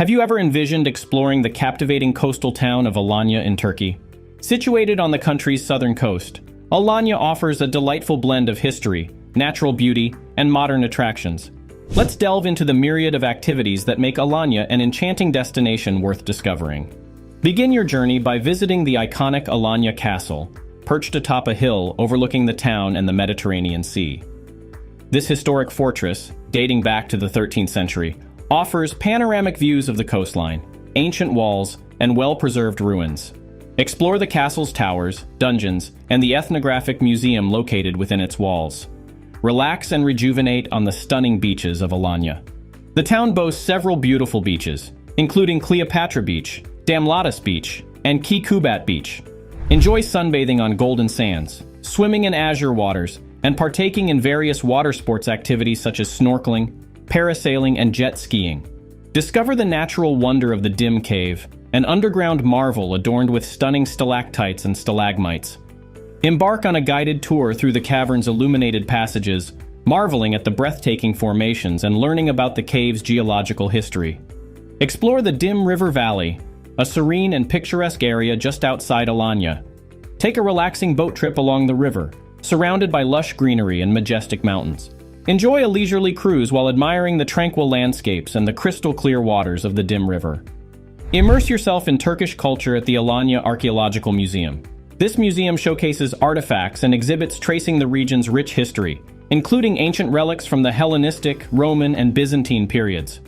Have you ever envisioned exploring the captivating coastal town of Alanya in Turkey? Situated on the country's southern coast, Alanya offers a delightful blend of history, natural beauty, and modern attractions. Let's delve into the myriad of activities that make Alanya an enchanting destination worth discovering. Begin your journey by visiting the iconic Alanya Castle, perched atop a hill overlooking the town and the Mediterranean Sea. This historic fortress, dating back to the 13th century, offers panoramic views of the coastline, ancient walls, and well-preserved ruins. Explore the castle's towers, dungeons, and the ethnographic museum located within its walls. Relax and rejuvenate on the stunning beaches of Alanya. The town boasts several beautiful beaches, including Cleopatra Beach, Damlatis Beach, and Kikubat Beach. Enjoy sunbathing on golden sands, swimming in azure waters, and partaking in various water sports activities such as snorkeling, parasailing, and jet skiing. Discover the natural wonder of the Dim Cave, an underground marvel adorned with stunning stalactites and stalagmites. Embark on a guided tour through the cavern's illuminated passages, marveling at the breathtaking formations and learning about the cave's geological history. Explore the Dim River Valley, a serene and picturesque area just outside Alanya. Take a relaxing boat trip along the river, surrounded by lush greenery and majestic mountains. Enjoy a leisurely cruise while admiring the tranquil landscapes and the crystal-clear waters of the Dim River. Immerse yourself in Turkish culture at the Alanya Archaeological Museum. This museum showcases artifacts and exhibits tracing the region's rich history, including ancient relics from the Hellenistic, Roman, and Byzantine periods.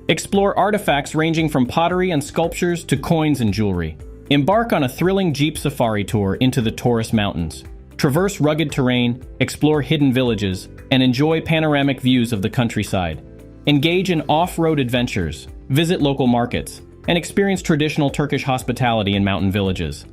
Explore artifacts ranging from pottery and sculptures to coins and jewelry. Embark on a thrilling jeep safari tour into the Taurus Mountains. Traverse rugged terrain, explore hidden villages, and enjoy panoramic views of the countryside. Engage in off-road adventures, visit local markets, and experience traditional Turkish hospitality in mountain villages.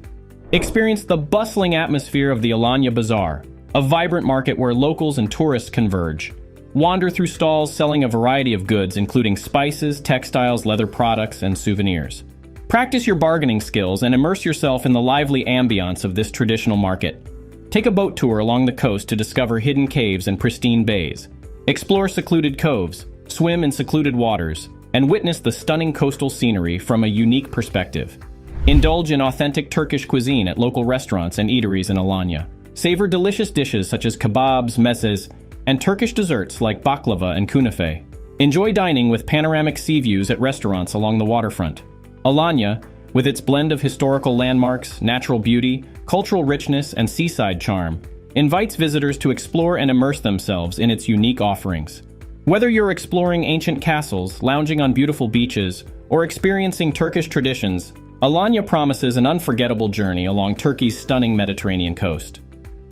Experience the bustling atmosphere of the Alanya Bazaar, a vibrant market where locals and tourists converge. Wander through stalls selling a variety of goods including spices, textiles, leather products, and souvenirs. Practice your bargaining skills and immerse yourself in the lively ambiance of this traditional market. Take a boat tour along the coast to discover hidden caves and pristine bays. Explore secluded coves, swim in secluded waters, and witness the stunning coastal scenery from a unique perspective. Indulge in authentic Turkish cuisine at local restaurants and eateries in Alanya. Savor delicious dishes such as kebabs, mezes, and Turkish desserts like baklava and kunefe. Enjoy dining with panoramic sea views at restaurants along the waterfront. Alanya, with its blend of historical landmarks, natural beauty, cultural richness, and seaside charm, invites visitors to explore and immerse themselves in its unique offerings. Whether you're exploring ancient castles, lounging on beautiful beaches, or experiencing Turkish traditions, Alanya promises an unforgettable journey along Turkey's stunning Mediterranean coast.